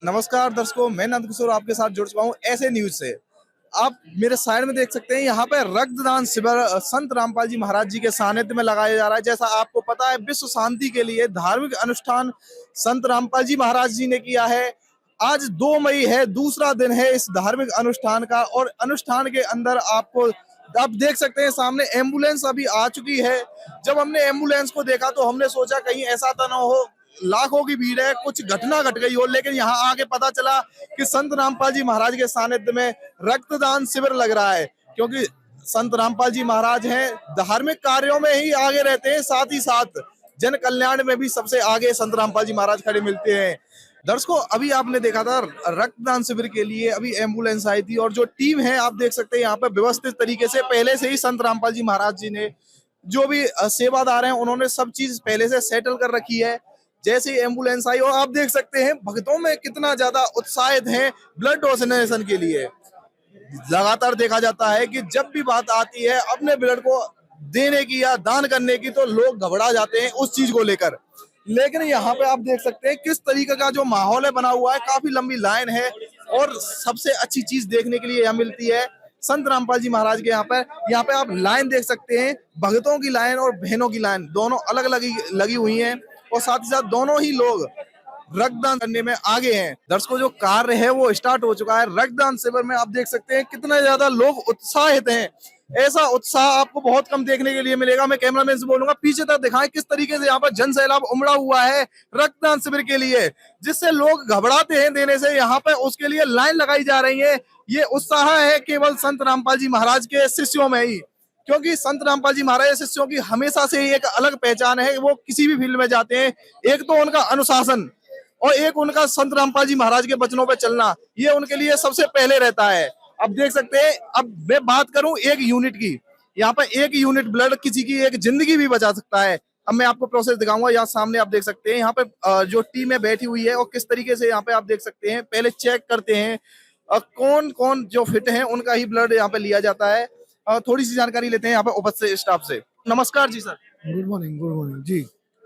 नमस्कार दर्शकों, मैं नंद किशोर आपके साथ जुड़ चुका हूँ ऐसे न्यूज से। आप मेरे साइड में देख सकते हैं, यहाँ पे रक्तदान शिविर संत रामपाल जी महाराज जी के सानिध्य में लगाया जा रहा है। जैसा आपको पता है, विश्व शांति के लिए धार्मिक अनुष्ठान संत रामपाल जी महाराज जी ने किया है। आज 2 मई है, दूसरा दिन है इस धार्मिक अनुष्ठान का, और अनुष्ठान के अंदर आपको आप देख सकते हैं सामने एम्बुलेंस अभी आ चुकी है। जब हमने एम्बुलेंस को देखा तो हमने सोचा कहीं ऐसा तो ना हो लाखों की भीड़ है, कुछ घटना घट गई हो, लेकिन यहाँ आके पता चला कि संत रामपाल जी महाराज के सानिध्य में रक्तदान शिविर लग रहा है। क्योंकि संत रामपाल जी महाराज हैं, धार्मिक कार्यों में ही आगे रहते हैं, साथ ही साथ जन कल्याण में भी सबसे आगे संत रामपाल जी महाराज खड़े मिलते हैं। दर्शकों, अभी आपने देखा था रक्तदान शिविर के लिए अभी एम्बुलेंस आई थी, और जो टीम है आप देख सकते हैं यहाँ पे व्यवस्थित तरीके से पहले से ही संत रामपाल जी महाराज जी ने जो भी सेवादार हैं उन्होंने सब चीज पहले से सेटल कर रखी है। जैसे ही एम्बुलेंस आई, और आप देख सकते हैं भक्तों में कितना ज्यादा उत्साहित हैं ब्लड डोनेशन के लिए। लगातार देखा जाता है कि जब भी बात आती है अपने ब्लड को देने की या दान करने की, तो लोग घबरा जाते हैं उस चीज को लेकर। लेकिन यहाँ पे आप देख सकते हैं किस तरीके का जो माहौल है बना हुआ है, काफी लंबी लाइन है, और सबसे अच्छी चीज देखने के लिए यहाँ मिलती है संत रामपाल जी महाराज के यहाँ पे आप लाइन देख सकते हैं, भक्तों की लाइन और बहनों की लाइन दोनों अलग अलग लगी हुई है, और साथ ही साथ दोनों ही लोग रक्तदान करने में आगे हैं। दर्शकों, जो कार्य है वो स्टार्ट हो चुका है। रक्तदान शिविर में आप देख सकते हैं कितने ज्यादा लोग उत्साहित हैं। ऐसा उत्साह आपको बहुत कम देखने के लिए मिलेगा। मैं कैमरामैन से बोलूंगा पीछे तक दिखाएं किस तरीके से यहाँ पर जन सैलाब उमड़ा हुआ है रक्तदान शिविर के लिए, जिससे लोग घबराते हैं देने से, यहाँ पे उसके लिए लाइन लगाई जा रही है। ये उत्साह है केवल संत रामपाल जी महाराज के शिष्यों में ही, क्योंकि संत रामपाल जी महाराज शिष्यों की हमेशा से ही एक अलग पहचान है। वो किसी भी फील्ड में जाते हैं, एक तो उनका अनुशासन और एक उनका संत रामपाल जी महाराज के वचनों पर चलना, ये उनके लिए सबसे पहले रहता है। अब देख सकते हैं, अब मैं बात करूं एक यूनिट की, यहाँ पर एक यूनिट ब्लड किसी की एक जिंदगी भी बचा सकता है। अब मैं आपको प्रोसेस दिखाऊंगा। यहाँ सामने आप देख सकते हैं, यहाँ पे जो टीम है बैठी हुई है, और किस तरीके से यहाँ पे आप देख सकते हैं पहले चेक करते हैं कौन कौन जो फिट है उनका ही ब्लड यहाँ पे लिया जाता है। थोड़ी सी जानकारी लेते हैं यहाँ पे उपस्थित स्टाफ से। नमस्कार जी सर। गुड मॉर्निंग जी।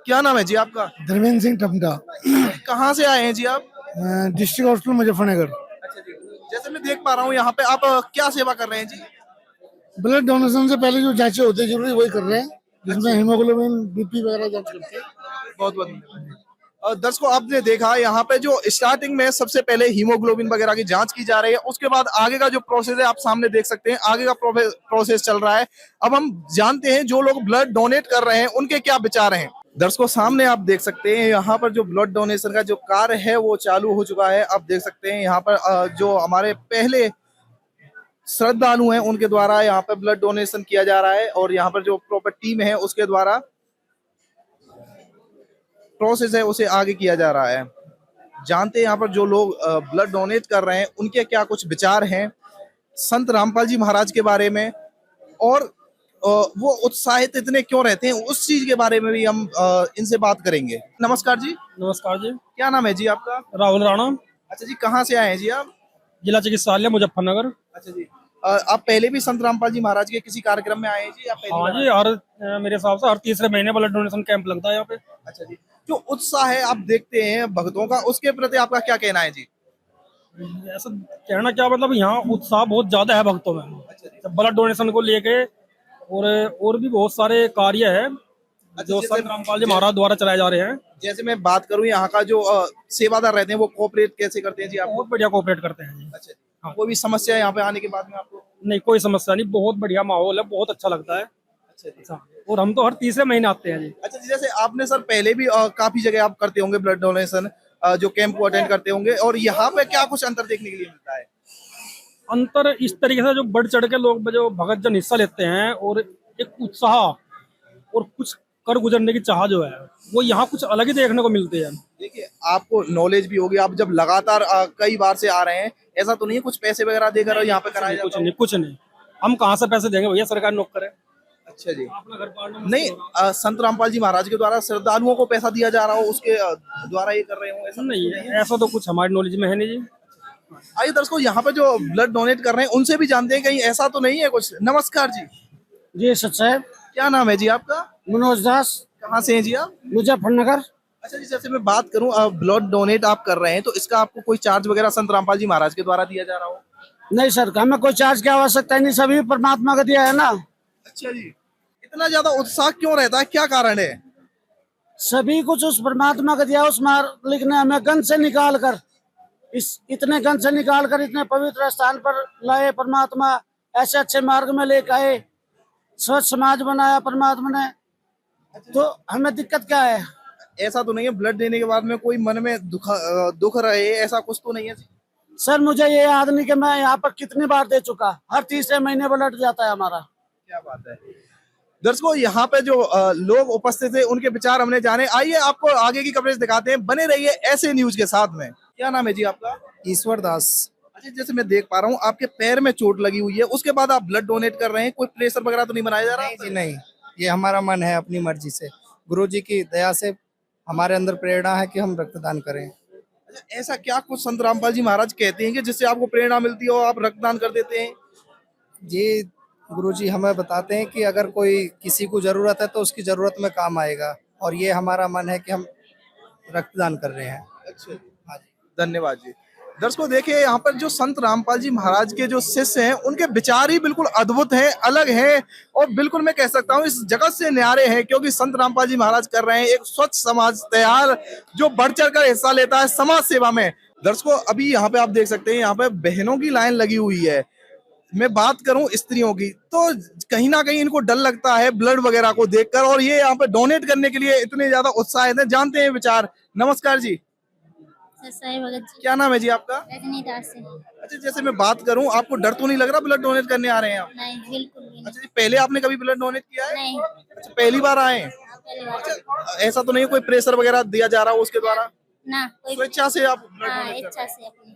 क्या नाम है जी आपका? धर्मेंद्र सिंह टमटा, कहाँ से आए हैं जी आप? District hospital Muzaffarnagar. अच्छा जी। जैसे मैं देख पा रहा हूँ यहाँ पे आप क्या सेवा कर रहे हैं जी? ब्लड डोनेशन से पहले जो जांचें होती है जरूरी वही कर रहे हैं, जिसमें हीमोग्लोबिन बीपी वगैरह जांच करते हैं। बहुत बहुत धन्यवाद। दर्शकों, आपने देखा यहाँ पे जो स्टार्टिंग में सबसे पहले हीमोग्लोबिन वगैरह की जांच की जा रही है, उसके बाद आगे का जो प्रोसेस है आप सामने देख सकते हैं, आगे का प्रोसेस चल रहा है। अब हम जानते हैं जो लोग ब्लड डोनेट कर रहे हैं उनके क्या विचार हैं। दर्शकों, सामने आप देख सकते हैं यहाँ पर जो ब्लड डोनेशन का जो कार्य है वो चालू हो चुका है। आप देख सकते हैं यहाँ पर जो हमारे पहले श्रद्धालु हैं उनके द्वारा यहाँ पर ब्लड डोनेशन किया जा रहा है, और यहाँ पर जो प्रॉपर टीम है उसके द्वारा प्रोसेस है उसे आगे किया जा रहा है। जानते हैं यहाँ पर जो लोग ब्लड डोनेट कर रहे हैं उनके क्या कुछ विचार हैं संत रामपाल जी महाराज के बारे में, और वो उत्साहित इतने क्यों रहते हैं उस चीज के बारे में भी हम इनसे बात करेंगे। नमस्कार जी। नमस्कार जी। क्या नाम है जी आपका? राहुल राणा। अच्छा जी, कहाँ से आए हैं जी आप? जिला चिकित्सालय मुजफ्फरनगर। अच्छा जी। आप पहले भी संत रामपाल जी महाराज के किसी कार्यक्रम में आए हैं जी? आप पहली हाँ बार जी, हर मेरे हिसाब से हर तीसरे महीने ब्लड डोनेशन कैंप लगता है यहाँ पे। अच्छा जी। जो उत्साह है आप देखते हैं भक्तों का, उसके प्रति आपका क्या कहना है जी? ऐसा कहना क्या, मतलब यहाँ उत्साह बहुत ज्यादा है भक्तों में ब्लड डोनेशन को लेके, और भी बहुत सारे कार्य है जो संत रामपाल जी महाराज द्वारा चलाए जा रहे हैं। जैसे मैं बात करूं यहाँ का जो सेवादार रहते हैं वो कोऑपरेट कैसे करते हैं जी? आप बहुत बढ़िया कोऑपरेट करते हैं जी। अच्छा जी। हाँ। कोई भी समस्या है यहाँ पे आने के बाद में आपको? नहीं, कोई समस्या नहीं, बहुत बढ़िया माहौल है, बहुत अच्छा लगता है। अच्छा जी। अच्छा, और हम तो हर तीसरे महीने आते हैं जी। अच्छा जी, जैसे आपने सर पहले भी काफी जगह आप करते होंगे ब्लड डोनेशन, जो कैंप को अटेंड करते होंगे, और यहाँ पे क्या कुछ अंतर देखने के लिए मिलता है? अंतर इस तरीके से जो बढ़ चढ़ के लोग जो भगत जन हिस्सा लेते हैं, और एक उत्साह और कुछ कर गुजरने की चाह जो है वो यहाँ कुछ अलग ही देखने को मिलती है। देखिए, आपको नॉलेज भी होगी, आप जब लगातार कई बार से आ रहे हैं, ऐसा तो नहीं है कुछ पैसे वगैरह देकर यहाँ पे कराया कुछ जाता नहीं, कुछ नहीं, हम कहाँ से पैसे देंगे भैया, सरकार नौकर है। अच्छा जी। अपना घर पालना नहीं, संत रामपाल जी महाराज के द्वारा श्रद्धालुओं को पैसा दिया जा रहा हो उसके द्वारा ये कर रहे हो, ऐसा नहीं है, ऐसा तो कुछ हमारी नॉलेज में है नहीं जी। आइए दर्शकों, यहाँ पे जो ब्लड डोनेट कर रहे हैं उनसे भी जानते हैं कहीं ऐसा तो नहीं है कुछ। नमस्कार जी। जी सच है। क्या नाम है जी आपका? मनोज दास। कहाँ से हैं जी आप? मुजफ्फरनगर। अच्छा जी, जैसे मैं बात करूं, ब्लड डोनेट आप कर रहे हैं तो इसका आपको कोई चार्ज वगैरह संत रामपाल जी महाराज के द्वारा दिया जा रहा हो? नहीं सर, हमें कोई चार्ज की आवश्यकता नहीं, सभी परमात्मा का दिया है ना। अच्छा जी, इतना ज्यादा उत्साह क्यों रहता है, क्या कारण है? सभी कुछ उस परमात्मा का दिया, उस मालिक ने हमें गंज से निकाल कर, इस इतने गंज से निकाल कर इतने पवित्र स्थान पर लाए परमात्मा, ऐसे अच्छे मार्ग में लेकर आए, स्वच्छ समाज बनाया परमात्मा ने, तो हमें दिक्कत क्या है? ऐसा तो नहीं है ब्लड देने के बाद में कोई मन में दुख रहे, ऐसा कुछ तो नहीं है? सर मुझे ये याद नहीं कि मैं यहाँ पर कितनी बार दे चुका, हर तीसरे महीने ब्लड जाता है हमारा। क्या बात है। दर्शकों, यहाँ पे जो लोग उपस्थित थे उनके विचार हमने जाने। आइए आपको आगे की कवरेज दिखाते हैं, बने रहिए ऐसे न्यूज के साथ में। क्या नाम है जी आपका? ईश्वर दास। अच्छा, जैसे मैं देख पा रहा हूँ आपके पैर में चोट लगी हुई है, उसके बाद आप ब्लड डोनेट कर रहे हैं, कोई प्रेशर वगैरह तो नहीं बनाया जा रहा? नहीं जी नहीं, ये हमारा मन है, अपनी मर्जी से, गुरु जी की दया से हमारे अंदर प्रेरणा है कि हम रक्तदान करें। अच्छा, ऐसा क्या कुछ संत रामपाल जी महाराज कहते हैं कि जिससे आपको प्रेरणा मिलती है और आप रक्तदान कर देते हैं? जी, गुरु जी हमें बताते हैं कि अगर कोई किसी को जरूरत है तो उसकी जरूरत में काम आएगा, और ये हमारा मन है कि हम रक्तदान कर रहे हैं। अच्छा, हाँ जी। धन्यवाद जी। दर्शकों देखिए, यहाँ पर जो संत रामपाल जी महाराज के जो शिष्य हैं उनके विचार ही बिल्कुल अद्भुत हैं, अलग हैं, और बिल्कुल मैं कह सकता हूँ इस जगत से न्यारे हैं, क्योंकि संत रामपाल जी महाराज कर रहे हैं एक स्वच्छ समाज तैयार, जो बढ़ चढ़ कर हिस्सा लेता है समाज सेवा में। दर्शकों, अभी यहाँ पे आप देख सकते हैं, यहाँ पे बहनों की लाइन लगी हुई है। मैं बात करूं स्त्रियों की, तो कहीं ना कहीं इनको डर लगता है ब्लड वगैरह को देखकर, और ये यहाँ पे डोनेट करने के लिए इतने ज्यादा उत्साहित हैं। जानते हैं विचार। नमस्कार जी, ससाई भगत जी। क्या नाम है जी आपका? रजनी दास से। अच्छा, जैसे मैं बात करूं, आपको डर तो नहीं लग रहा ब्लड डोनेट करने आ रहे हैं आप? नहीं, बिल्कुल भी नहीं। अच्छा जी, पहले आपने कभी ब्लड डोनेट किया है? नहीं, अच्छा, पहली बार आए हैं? पहली बार। अच्छा, ऐसा तो नहीं है कोई प्रेशर वगैरह दिया जा रहा हो उसके द्वारा? ना कोई। स्वेच्छा से आप ब्लड हाँ, डोनेट कर इच्छा रहे हैं? से अपनी।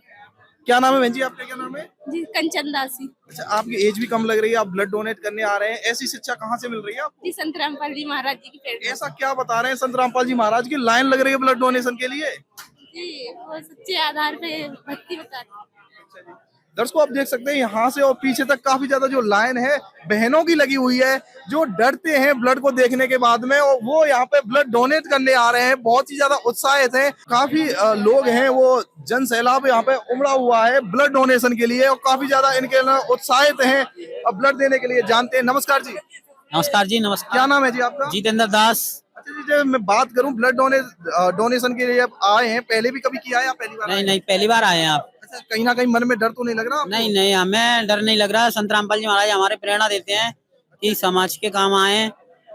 क्या नाम है बहन जी आपका, क्या नाम है? जी, कंचन दासी। अच्छा, आपकी एज भी कम लग रही है, आप ब्लड डोनेट करने आ रहे हैं, ऐसी शिक्षा कहाँ से मिल रही है आपको? जी, संत रामपाल जी महाराज जी की प्रेरणा। ऐसा क्या बता रहे हैं संत रामपाल जी महाराज की लाइन लग रही है ब्लड डोनेशन के लिए? जी, वो सच्चे आधार पे भक्ति बताती है। दर्शकों, आप देख सकते हैं यहाँ से और पीछे तक काफी ज्यादा जो लाइन है बहनों की लगी हुई है, जो डरते हैं ब्लड को देखने के बाद में, और वो यहाँ पे ब्लड डोनेट करने आ रहे हैं, बहुत ही ज्यादा उत्साहित हैं। काफी लोग हैं, वो जन सैलाब यहाँ पे उमड़ा हुआ है ब्लड डोनेशन के लिए, और काफी ज्यादा इनके उत्साहित हैं ब्लड देने के लिए। जानते हैं। नमस्कार जी। नमस्कार जी, नमस्कार। क्या नाम है जी आपका? जितेंद्र दास। अच्छा जी, जब मैं बात करूं ब्लड डोनेशन के लिए आप आए हैं, पहले भी कभी किया है या पहली बार? नहीं नहीं, पहली बार आए हैं आप। अच्छा, कहीं ना कहीं मन में डर तो नहीं लग रहा आपको? नहीं नहीं, हमें डर नहीं लग रहा। संत रामपाल जी महाराज हमारे प्रेरणा देते हैं कि समाज के काम आए,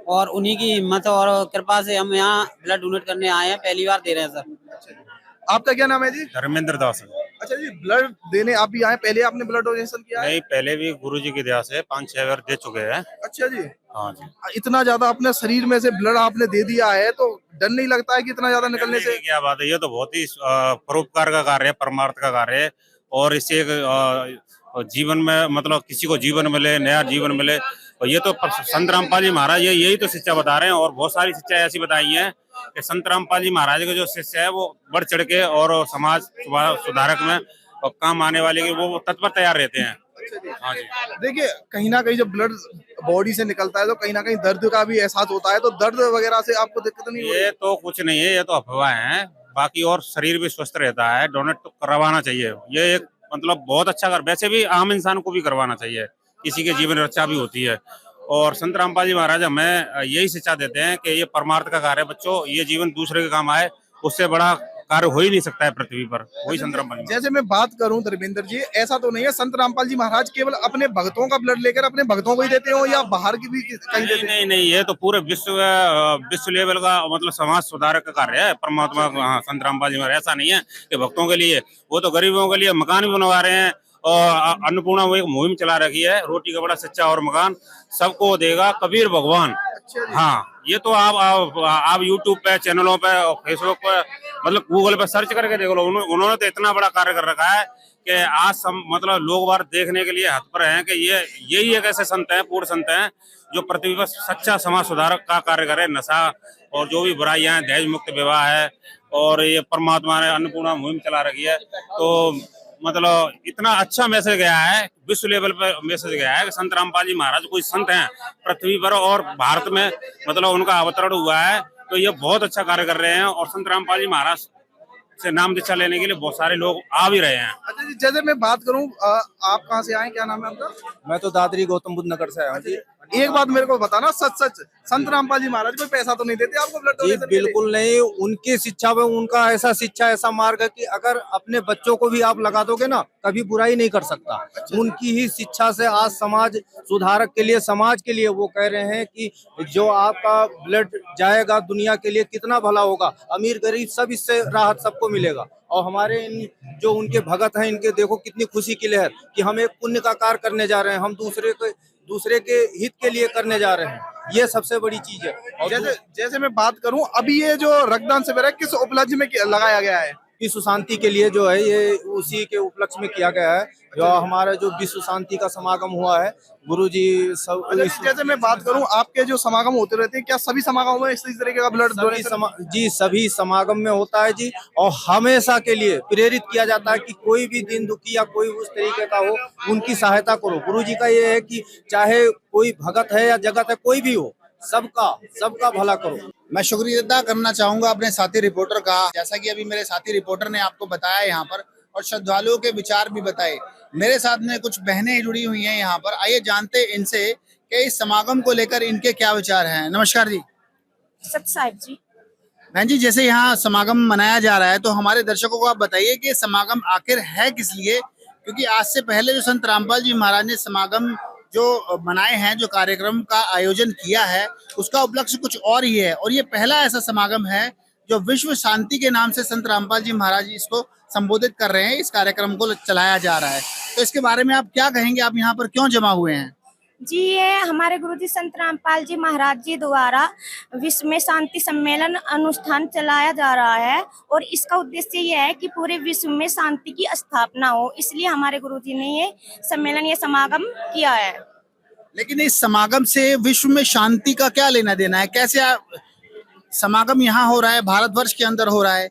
और उन्हीं की हिम्मत और कृपा से हम यहाँ ब्लड डोनेट करने आए हैं। पहली बार दे रहे हैं सर। आपका क्या नाम है जी? धर्मेंद्र दास। अच्छा जी, ब्लड देने आप भी आए, पहले आपने ब्लड डोनेशन किया है? नहीं, पहले भी गुरुजी की दया से 5-6 बार दे चुके हैं। अच्छा जी। हाँ जी। इतना ज्यादा अपने शरीर में से ब्लड आपने दे दिया है, तो डर नहीं लगता है कि इतना ज्यादा निकलने से? क्या बात है, ये तो बहुत ही परोपकार का कार्य है, परमार्थ का कार्य है, और इससे एक जीवन में मतलब किसी को जीवन मिले, नया जीवन मिले, और ये तो संत रामपाल जी महाराज यही तो शिक्षा बता रहे हैं। और बहुत सारी शिक्षा ऐसी बताई हैं कि संत रामपाल जी महाराज के जो शिष्य है वो बढ़ चढ़ के और समाज सुधारक में और काम आने वाले के वो तत्पर तैयार रहते हैं। हाँ जी। देखिए, कहीं ना कहीं जब ब्लड बॉडी से निकलता है तो कहीं ना कहीं दर्द का भी एहसास होता है, तो दर्द वगैरह से आपको दिक्कत नहीं हो रही? ये तो कुछ नहीं है, ये तो अफवाह है। बाकी और शरीर भी स्वस्थ रहता है। डोनेट तो करवाना चाहिए, ये एक मतलब बहुत अच्छा कर, वैसे भी आम इंसान को भी करवाना चाहिए, किसी के जीवन रक्षा भी होती है। और संत रामपाल जी महाराज हमें यही शिक्षा देते हैं कि ये परमार्थ का कार्य है बच्चों, ये जीवन दूसरे के काम आए, उससे बड़ा कार्य हो ही नहीं सकता है पृथ्वी पर। वही संत रामपाल जी। जैसे मैं बात करूं धर्मेंद्र जी, ऐसा तो नहीं है संत रामपाल जी महाराज केवल अपने भक्तों का ब्लड लेकर अपने भक्तों को ही देते हो, या बाहर की भी कहीं देते नहीं नहीं नहीं, ये तो पूरे विश्व लेवल का मतलब समाज सुधारक का कार्य है परमात्मा। हाँ, संत रामपाल जी महाराज ऐसा नहीं है कि भक्तों के लिए, वो तो गरीबों के लिए मकान भी बनवा रहे हैं, और अन्नपूर्णा वो एक मुहिम चला रखी है, रोटी कपड़ा सच्चा और मकान सबको देगा कबीर भगवान। हाँ, ये तो आप यूट्यूब पे, चैनलों पे और फेसबुक पे, मतलब गूगल पे सर्च करके देख लो। उन्होंने तो इतना बड़ा कार्य कर रखा है कि आज मतलब लोग बार देखने के लिए हतप्रभ हैं कि यही एक ऐसे संत हैं, पूर्ण संत हैं, जो पृथ्वी पर सच्चा समाज सुधारक का कार्य करे। नशा और जो भी बुराइयां हैं, दहेज मुक्त विवाह है, और ये परमात्मा ने अन्नपूर्णा मुहिम चला रखी है। तो मतलब इतना अच्छा मैसेज गया है, विश्व लेवल पर मैसेज गया है कि संत रामपाल जी महाराज कोई संत हैं पृथ्वी पर, और भारत में मतलब उनका अवतरण हुआ है, तो ये बहुत अच्छा कार्य कर रहे हैं और संत रामपाल जी महाराज से नाम दीक्षा लेने के लिए बहुत सारे लोग आ भी रहे हैं। अच्छा जी, जैसे मैं बात करूं, आप कहाँ से आए, क्या नाम है आपका? मैं तो दादरी गौतम बुद्ध नगर से आया हूँ जी। एक बात मेरे को बताना, सच सच संत रामपाल जी महाराज कोई पैसा तो नहीं देते आपको ब्लड जी डोनेशन के लिए? बिल्कुल नहीं, उनकी शिक्षा में उनका ऐसा शिक्षा ऐसा मार्ग है कि अगर अपने बच्चों को भी आप लगा दोगे ना, कभी बुराई नहीं कर सकता। उनकी ही शिक्षा से आज समाज सुधारक के लिए, समाज के लिए वो कह रहे हैं कि जो आपका ब्लड जाएगा दुनिया के लिए कितना भला होगा, अमीर गरीब सब इससे राहत सबको मिलेगा। और हमारे जो उनके भगत हैं, इनके देखो कितनी खुशी की लहर कि हम एक पुण्य का कार्य करने जा रहे हैं, हम दूसरे के हित के लिए करने जा रहे हैं, ये सबसे बड़ी चीज है। और जैसे मैं बात करूं, अभी ये जो रक्तदान शिविर है किस उपलक्ष्य में लगाया गया है? विश्व शांति के लिए जो है, ये उसी के उपलक्ष्य में किया गया है। जो हमारा जो विश्व शांति का समागम हुआ है, गुरुजी सब। जैसे मैं बात करूं, आपके जो समागम होते रहते हैं, क्या सभी समागमों में इस तरीके का ब्लड डोनेशन? जी सभी समागम में होता है जी, और हमेशा के लिए प्रेरित किया जाता है कि कोई भी दिन दुखी या कोई उस तरीके का हो, उनकी सहायता करो। गुरुजी का ये है कि चाहे कोई भगत है या जगत है, कोई भी हो, सबका भला करो। मैं शुक्रिया अदा करना चाहूंगा अपने साथी रिपोर्टर का, जैसा कि अभी मेरे साथी रिपोर्टर ने आपको बताया यहाँ पर, और श्रद्धालुओं के विचार भी बताए। मेरे साथ में कुछ बहनें जुड़ी हुई हैं यहाँ पर, आइए जानते इनसे कि इस समागम को लेकर इनके क्या विचार हैं। नमस्कार जी। सत साहिब जी। बहन जी, जैसे यहाँ समागम मनाया जा रहा है, तो हमारे दर्शकों को आप बताइए कि समागम आखिर है किस लिए, क्योंकि आज से पहले जो संत रामपाल जी महाराज ने समागम जो मनाए हैं, जो कार्यक्रम का आयोजन किया है, उसका उपलक्ष्य कुछ और ही है, और ये पहला ऐसा समागम है जो विश्व शांति के नाम से संत रामपाल जी महाराज इसको संबोधित कर रहे हैं, इस कार्यक्रम को चलाया जा रहा है। तो इसके बारे में आप क्या कहेंगे, आप यहाँ पर क्यों जमा हुए हैं? जी, ये हमारे गुरुजी संत रामपाल जी महाराज जी द्वारा विश्व में शांति सम्मेलन अनुष्ठान चलाया जा रहा है, और इसका उद्देश्य ये है कि पूरे विश्व में शांति की स्थापना हो, इसलिए हमारे गुरुजी ने ये सम्मेलन, ये समागम किया है। लेकिन इस समागम से विश्व में शांति का क्या लेना देना है? कैसे समागम यहाँ हो रहा है, भारतवर्ष के अंदर हो रहा है,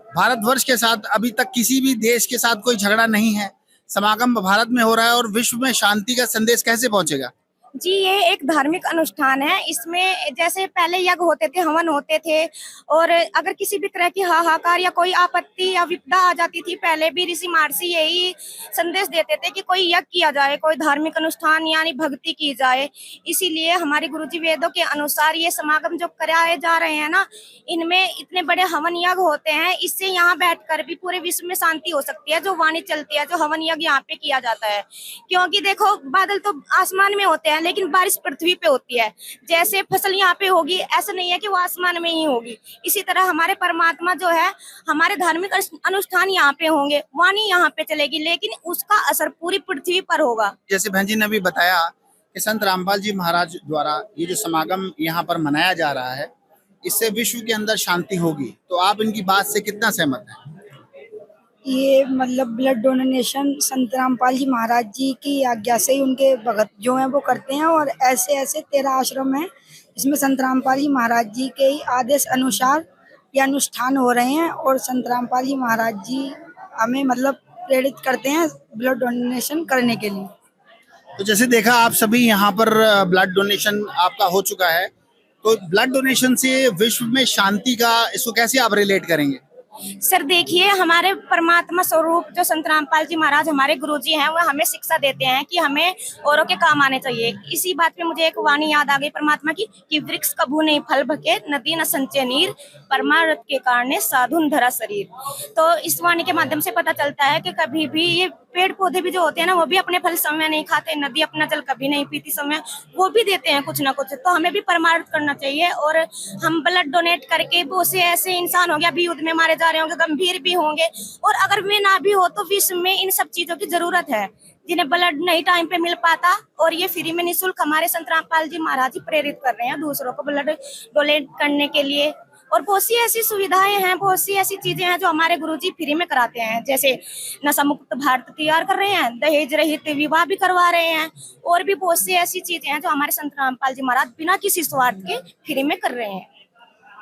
भारतवर्ष के साथ अभी तक किसी भी देश के साथ कोई झगड़ा नहीं है, समागम भारत में हो रहा है, और विश्व में शांति का संदेश कैसे पहुंचेगा? जी, ये एक धार्मिक अनुष्ठान है। इसमें जैसे पहले यज्ञ होते थे, हवन होते थे, और अगर किसी भी तरह की हाहाकार या कोई आपत्ति या विपदा आ जाती थी, पहले भी ऋषि महर्षि यही संदेश देते थे कि कोई यज्ञ किया जाए, कोई धार्मिक अनुष्ठान यानी भक्ति की जाए। इसीलिए हमारे गुरुजी वेदों के अनुसार ये समागम जो कराए जा रहे हैं ना, इनमें इतने बड़े हवन यज्ञ होते हैं, इससे यहाँ बैठकर भी पूरे विश्व में शांति हो सकती है। जो वाणी चलती है, जो हवन यज्ञ यहाँ पे किया जाता है, क्योंकि देखो बादल तो आसमान में होते हैं, लेकिन बारिश पृथ्वी पे होती है। जैसे फसल यहाँ पे होगी, ऐसा नहीं है कि वो आसमान में ही होगी। इसी तरह हमारे परमात्मा जो है, हमारे धार्मिक अनुष्ठान यहाँ पे होंगे, वाणी यहाँ पे चलेगी, लेकिन उसका असर पूरी पृथ्वी पर होगा। जैसे बहन जी ने अभी बताया कि संत रामपाल जी महाराज द्वारा ये जो समागम यहाँ पर मनाया जा रहा है, इससे विश्व के अंदर शांति होगी, तो आप इनकी बात से कितना सहमत हैं? ये मतलब ब्लड डोनेशन संत रामपाल जी महाराज जी की आज्ञा से ही उनके भगत जो हैं वो करते हैं, और ऐसे ऐसे 13 आश्रम हैं इसमें संत रामपाल जी महाराज जी के ही आदेश अनुसार ये अनुष्ठान हो रहे हैं, और संत रामपाल जी महाराज जी हमें मतलब प्रेरित करते हैं ब्लड डोनेशन करने के लिए। तो जैसे देखा आप सभी यहाँ पर ब्लड डोनेशन आपका हो चुका है, तो ब्लड डोनेशन से विश्व में शांति का इसको कैसे आप रिलेट करेंगे? सर देखिए, हमारे परमात्मा स्वरूप जो संत रामपाल जी महाराज हमारे गुरुजी हैं, वो हमें शिक्षा देते हैं कि हमें औरों के काम आने चाहिए। इसी बात पे मुझे एक वाणी याद आ गई परमात्मा की कि वृक्ष कभू नहीं फल भके, नदी न संचय नीर, परमार्थ के कारण साधुन धरा शरीर। तो इस वाणी के माध्यम से पता चलता है कि कभी भी ये पेड़ पौधे भी जो होते हैं ना, वो भी अपने फल समय नहीं खाते, नदी अपना जल कभी नहीं पीती समय, वो भी देते हैं कुछ ना कुछ। तो हमें भी परमार्थ करना चाहिए, और हम ब्लड डोनेट करके बहुत से ऐसे इंसान होंगे अभी युद्ध में मारे जा रहे होंगे, गंभीर भी होंगे, और अगर वे ना भी हो तो विश्व में इन सब चीजों की जरूरत है, जिन्हें ब्लड नहीं टाइम पे मिल पाता, और ये फ्री में निःशुल्क हमारे संत रामपाल जी महाराज जी प्रेरित कर रहे हैं दूसरों को ब्लड डोनेट करने के लिए। और बहुत सी ऐसी सुविधाएं हैं, बहुत सी ऐसी चीजें हैं जो हमारे गुरुजी फ्री में कराते हैं, जैसे नशा मुक्त भारत तैयार कर रहे हैं, दहेज रहित विवाह भी करवा रहे हैं, और भी बहुत सी ऐसी चीजें हैं जो हमारे संत रामपाल जी महाराज बिना किसी स्वार्थ के फ्री में कर रहे हैं।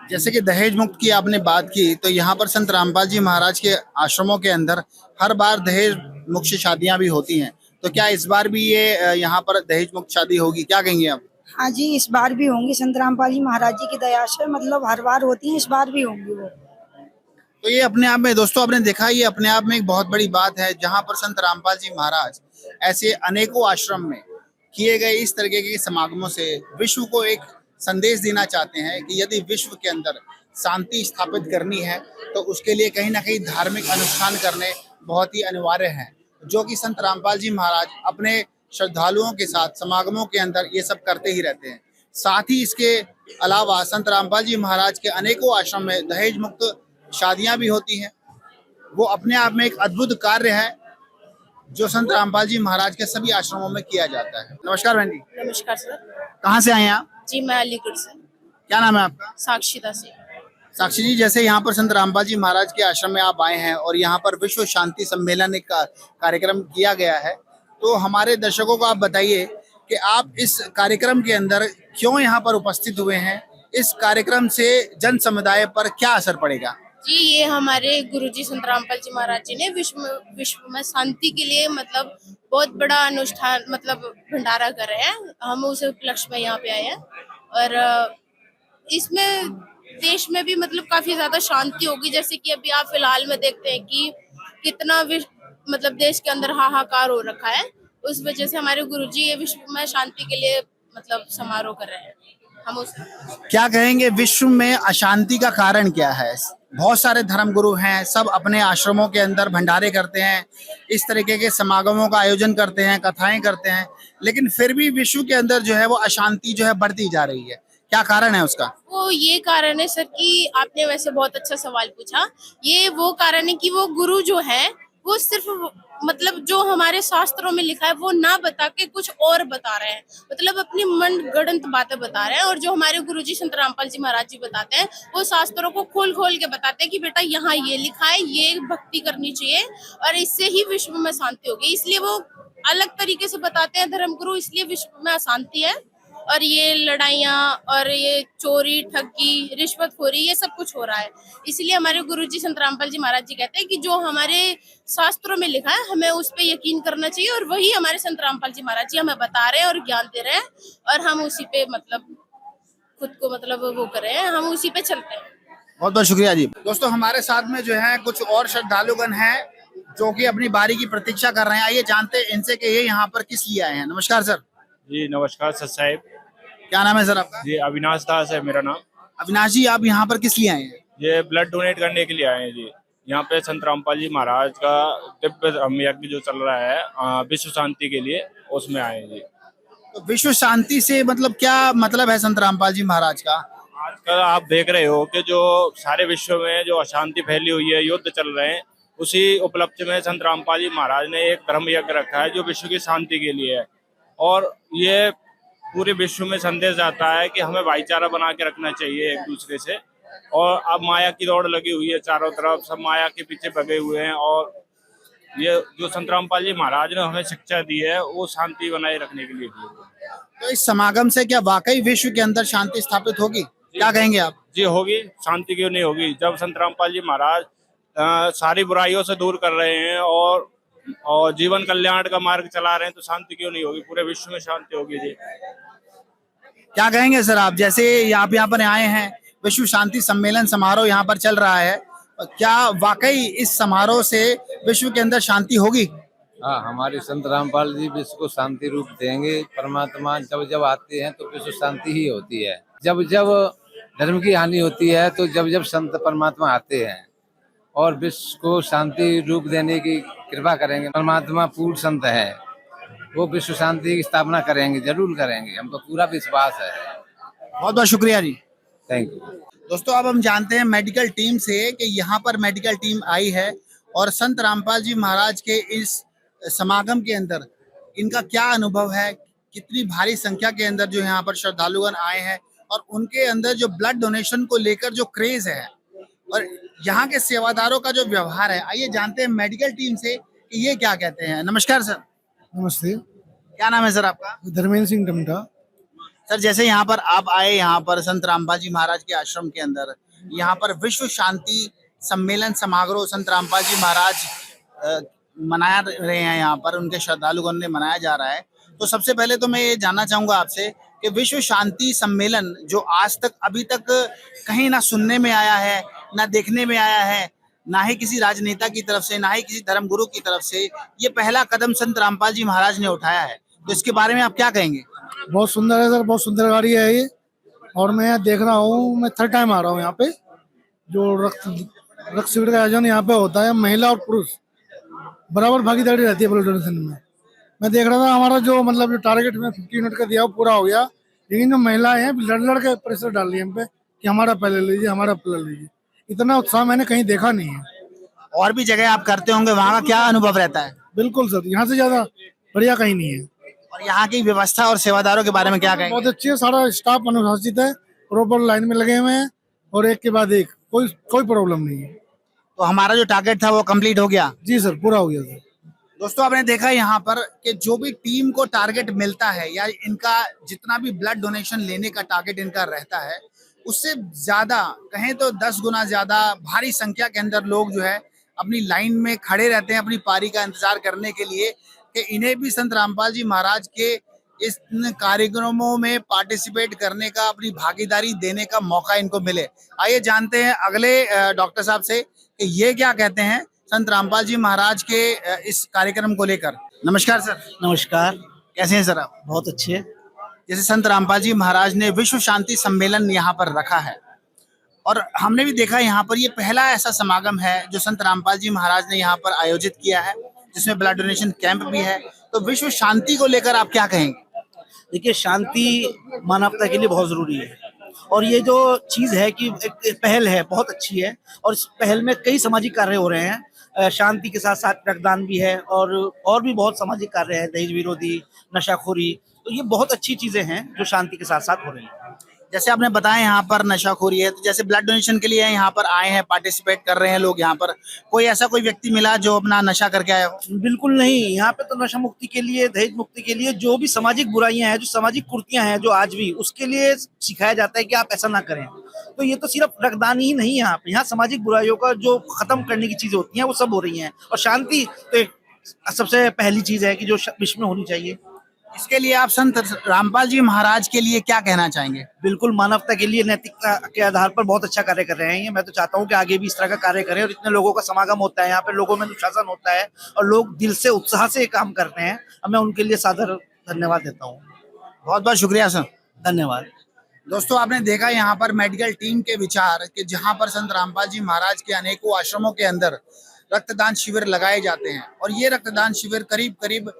जैसे कि दहेज मुक्त की आपने बात की, तो यहाँ पर संत रामपाल जी महाराज के आश्रमों के अंदर हर बार दहेज मुक्त शादियां भी होती हैं, तो क्या इस बार भी ये यहाँ पर दहेज मुक्त शादी होगी, क्या कहेंगे आप? हाँ जी, इस बार भी होंगी संत रामपाल जी महाराज जी की दया से, मतलब हर बार होती है, इस बार भी होंगी वो। तो ये अपने आप में दोस्तों आपने देखा, ये अपने आप में एक बहुत बड़ी बात है, जहां पर संत रामपाल जी महाराज ऐसे अनेकों आश्रम में किए गए इस तरीके के समागमों से विश्व को एक संदेश देना चाहते हैं कि यदि विश्व के अंदर शांति स्थापित करनी है तो उसके लिए कहीं ना कहीं धार्मिक अनुष्ठान करने बहुत ही अनिवार्य हैं, जो कि संत रामपाल जी महाराज अपने श्रद्धालुओं के साथ समागमों के अंदर ये सब करते ही रहते हैं। साथ ही इसके अलावा संत रामपाल जी महाराज के अनेकों आश्रम में दहेज मुक्त शादियां भी होती हैं। वो अपने आप में एक अद्भुत कार्य है जो संत रामपाल जी महाराज के सभी आश्रमों में किया जाता है। नमस्कार बहन जी। नमस्कार सर। कहाँ से आए हैं आप? जी मैं अलीगढ़ से। क्या नाम है आपका? साक्षिता से। साक्षी जी, जैसे यहाँ पर संत रामपाल जी महाराज के आश्रम में आप आए हैं और यहाँ पर विश्व शांति सम्मेलन एक कार्यक्रम किया गया है, तो हमारे दर्शकों को आप बताइए कि आप इस कार्यक्रम के अंदर क्यों यहाँ पर उपस्थित हुए हैं, इस कार्यक्रम से जन समुदाय पर क्या असर पड़ेगा? जी ये हमारे गुरुजी संत रामपाल जी महाराज जी ने विश्व में शांति के लिए मतलब बहुत बड़ा अनुष्ठान मतलब भंडारा कर रहे हैं। हम उस उपलक्ष्य में यहाँ पे आए हैं और इसमें देश में भी मतलब काफी ज्यादा शांति होगी। जैसे कि अभी आप फिलहाल में देखते हैं कि कितना मतलब देश के अंदर हाहाकार हो रखा है, उस वजह से हमारे गुरुजी ये विश्व में शांति के लिए मतलब समारोह कर रहे हैं। हम उस क्या कहेंगे, विश्व में अशांति का कारण क्या है? बहुत सारे धर्मगुरु हैं, सब अपने आश्रमों के अंदर भंडारे करते हैं, इस तरीके के समागमों का आयोजन करते हैं, कथाएं करते हैं, लेकिन फिर भी विश्व के अंदर जो है वो अशांति जो है बढ़ती जा रही है। क्या कारण है उसका? वो ये कारण है सर कि आपने वैसे बहुत अच्छा सवाल पूछा। ये वो कारण है कि वो गुरु जो है वो सिर्फ मतलब जो हमारे शास्त्रों में लिखा है वो ना बता के कुछ और बता रहे हैं, मतलब अपनी मन गढ़ंत बातें बता रहे हैं। और जो हमारे गुरुजी संत रामपाल जी महाराज जी बताते हैं वो शास्त्रों को खोल खोल के बताते हैं कि बेटा यहाँ ये लिखा है, ये भक्ति करनी चाहिए और इससे ही विश्व में शांति होगी। इसलिए वो अलग तरीके से बताते हैं धर्मगुरु, इसलिए विश्व में अशांति है और ये लड़ाइयाँ और ये चोरी ठगी रिश्वतखोरी ये सब कुछ हो रहा है। इसलिए हमारे गुरुजी संत रामपाल जी महाराज जी कहते हैं कि जो हमारे शास्त्रों में लिखा है हमें उस पे यकीन करना चाहिए और वही हमारे संत रामपाल जी महाराज जी हमें बता रहे हैं और ज्ञान दे रहे हैं और हम उसी पे मतलब खुद को मतलब वो कर रहे हैं, हम उसी पे चलते हैं। बहुत बहुत शुक्रिया जी। दोस्तों हमारे साथ में जो है कुछ और श्रद्धालुगण हैं जो कि अपनी बारी की प्रतीक्षा कर रहे हैं। आइए जानते हैं इनसे कि ये यहाँ पर किस लिए आए हैं। नमस्कार सर। जी नमस्कार सर साहब। क्या नाम है सर आपका? जी अविनाश दास है मेरा नाम। अविनाश जी, आप यहाँ पर किस लिए आए हैं? ये ब्लड डोनेट करने के लिए आए हैं जी। यहाँ पे संत रामपाल जी महाराज का दिव्य यज्ञ जो चल रहा है विश्व शांति के लिए, उसमें आए हैं जी। तो विश्व शांति से मतलब क्या मतलब है संत रामपाल जी महाराज का? आजकल आप देख रहे हो कि जो सारे विश्व में जो अशांति फैली हुई है, युद्ध चल रहे हैं, उसी उपलक्ष्य में संत रामपाल जी महाराज ने एक धर्म यज्ञ रखा है जो विश्व की शांति के लिए है। और ये पूरे विश्व में संदेश जाता है कि हमें भाईचारा बना के रखना चाहिए एक दूसरे से। और अब माया की दौड़ लगी हुई है, चारों तरफ सब माया के पीछे भगे हुए हैं और ये जो संत रामपाल जी महाराज ने हमें शिक्षा दी है वो शांति बनाए रखने के लिए दी है। तो इस समागम से क्या वाकई विश्व के अंदर शांति स्थापित होगी? क्या कहेंगे आप? जी होगी, शांति क्यों नहीं होगी। जब संत रामपाल जी महाराज सारी बुराइयों से दूर कर रहे हैं और जीवन कल्याण का मार्ग चला रहे हैं तो शांति क्यों नहीं होगी, पूरे विश्व में शांति होगी जी। क्या कहेंगे सर आप, जैसे आप यहाँ पर आए हैं, विश्व शांति सम्मेलन समारोह यहाँ पर चल रहा है, क्या वाकई इस समारोह से विश्व के अंदर शांति होगी? हाँ, हमारे संत रामपाल जी विश्व को शांति रूप देंगे। परमात्मा जब जब आते हैं तो विश्व शांति ही होती है। जब जब धर्म की हानि होती है तो जब जब संत परमात्मा आते हैं और विश्व को शांति रूप देने की कृपा करेंगे। परमात्मा पूर्ण संत है, वो विश्व शांति की स्थापना करेंगे, जरूर करेंगे, हमको पूरा विश्वास है। बहुत बहुत शुक्रिया जी। Thank you. दोस्तों अब हम जानते हैं मेडिकल टीम से कि यहाँ पर मेडिकल टीम आई है और संत रामपाल जी महाराज के इस समागम के अंदर इनका क्या अनुभव है, कितनी भारी संख्या के अंदर जो यहाँ पर श्रद्धालुगण आए हैं और उनके अंदर जो ब्लड डोनेशन को लेकर जो क्रेज है और यहाँ के सेवादारों का जो व्यवहार है। आइए जानते हैं मेडिकल टीम से कि ये क्या कहते हैं। नमस्कार सर। नमस्ते। क्या नाम है सर आपका? धर्मेंद्र सिंह टमटा। सर जैसे यहाँ पर आप आए, यहाँ पर संत रामपाल जी महाराज के आश्रम के अंदर यहाँ पर विश्व शांति सम्मेलन समारोह संत रामपाल जी महाराज मनाया रहे हैं, यहाँ पर उनके श्रद्धालुगण ने मनाया जा रहा है। तो सबसे पहले तो मैं ये जानना चाहूंगा आपसे कि विश्व शांति सम्मेलन जो आज तक अभी तक कहीं ना सुनने में आया है, ना देखने में आया है, ना ही किसी राजनेता की तरफ से, ना ही किसी धर्मगुरु की तरफ से, ये पहला कदम संत रामपाल जी महाराज ने उठाया है। तो इसके बारे में आप क्या कहेंगे? बहुत सुंदर है सर, बहुत सुंदर गाड़ी है ये। और मैं यहाँ देख रहा हूँ, मैं थर्ड टाइम आ रहा हूँ यहाँ पे। जो रक्त शिविर का आयोजन यहाँ पे होता है, महिला और पुरुष बराबर भागीदारी रहती है ब्लड डोनेशन में। मैं देख रहा था हमारा जो मतलब जो टारगेट में 50 यूनिट का दिया वो पूरा हो गया, लेकिन जो महिलाएं हैं लड़ के प्रेशर डाल रही है हम पे कि हमारा पहले लीजिए, हमारा पहले लीजिए। इतना उत्साह मैंने कहीं देखा नहीं है। और भी जगह आप करते होंगे, वहाँ का क्या अनुभव रहता है? बिल्कुल सर, यहाँ से ज्यादा बढ़िया कहीं नहीं है। और यहाँ की व्यवस्था और सेवादारों के बारे में क्या कहेंगे? बहुत अच्छी है, सारा स्टाफ अनुशासित है, प्रॉपर लाइन में लगे हुए हैं और एक के बाद एक, कोई प्रॉब्लम नहीं है। तो हमारा जो टारगेट था वो कंप्लीट हो गया? जी सर, पूरा हो गया सर। दोस्तों आपने देखा यहाँ पर कि जो भी टीम को टारगेट मिलता है या इनका जितना भी ब्लड डोनेशन लेने का टारगेट इनका रहता है, उससे ज्यादा कहें तो 10 गुना ज्यादा भारी संख्या के अंदर लोग जो है अपनी लाइन में खड़े रहते हैं अपनी पारी का इंतजार करने के लिए कि इन्हें भी संत रामपाल जी महाराज के इस कार्यक्रमों में पार्टिसिपेट करने का, अपनी भागीदारी देने का मौका इनको मिले। आइए जानते हैं अगले डॉक्टर साहब से कि ये क्या कहते हैं संत रामपाल जी महाराज के इस कार्यक्रम को लेकर। नमस्कार सर। नमस्कार। कैसे हैं सर आप? बहुत अच्छे। जैसे संत रामपाल जी महाराज ने विश्व शांति सम्मेलन यहाँ पर रखा है और हमने भी देखा यहाँ पर ये पहला ऐसा समागम है जो संत रामपाल जी महाराज ने यहाँ पर आयोजित किया है, जिसमें ब्लड डोनेशन कैंप भी है। तो विश्व शांति को लेकर आप क्या कहेंगे? देखिए, शांति मानवता के लिए बहुत जरूरी है और ये जो चीज है कि एक पहल है, बहुत अच्छी है और इस पहल में कई सामाजिक कार्य हो रहे हैं। शांति के साथ साथ रक्तदान भी है और भी बहुत सामाजिक कार्य है, दहेज विरोधी, नशाखोरी। तो ये बहुत अच्छी चीजें हैं जो शांति के साथ साथ हो रही है। जैसे आपने बताया यहाँ पर नशाखोरी है, तो जैसे ब्लड डोनेशन के लिए यहाँ पर आए हैं, पार्टिसिपेट कर रहे हैं लोग यहाँ पर, कोई ऐसा कोई व्यक्ति मिला जो अपना नशा करके आया हो? बिल्कुल नहीं, यहाँ पे तो नशा मुक्ति के लिए, दहेज मुक्ति के लिए, जो भी सामाजिक बुराइयां हैं, जो सामाजिक कुरीतियां हैं जो आज भी, उसके लिए सिखाया जाता है कि आप ऐसा ना करें। तो ये तो सिर्फ रक्तदान ही नहीं है, यहाँ सामाजिक बुराइयों का जो खत्म करने की चीजें होती हैं वो सब हो रही हैं। और शांति तो सबसे पहली चीज है कि जो विश्व में होनी चाहिए। इसके लिए आप संत रामपाल जी महाराज के लिए क्या कहना चाहेंगे? बिल्कुल, मानवता के लिए नैतिकता के आधार पर बहुत अच्छा कार्य कर रहे हैं। मैं तो चाहता हूँ कि आगे भी इस तरह का कार्य करें और इतने लोगों का समागम होता है यहाँ पे, लोगों में अनुशासन होता है और लोग दिल से उत्साह से काम करते हैं। मैं उनके लिए सादर धन्यवाद देता हूँ। बहुत बहुत शुक्रिया सर। धन्यवाद। दोस्तों आपने देखा यहाँ पर मेडिकल टीम के विचार कि जहाँ पर संत रामपाल जी महाराज के अनेकों आश्रमों के अंदर रक्तदान शिविर लगाए जाते हैं और ये रक्तदान शिविर करीब करीब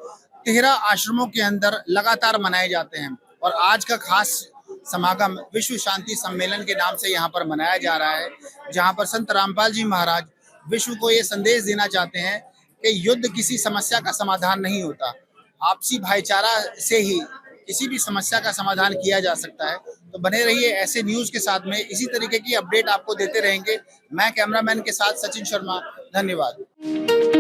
13 आश्रमों के अंदर लगातार मनाए जाते हैं। और आज का खास समागम विश्व शांति सम्मेलन के नाम से यहाँ पर मनाया जा रहा है, जहाँ पर संत रामपाल जी महाराज विश्व को ये संदेश देना चाहते हैं कि युद्ध किसी समस्या का समाधान नहीं होता, आपसी भाईचारा से ही किसी भी समस्या का समाधान किया जा सकता है। तो बने रहिए ऐसे न्यूज के साथ में, इसी तरीके की अपडेट आपको देते रहेंगे। मैं कैमरामैन के साथ सचिन शर्मा, धन्यवाद।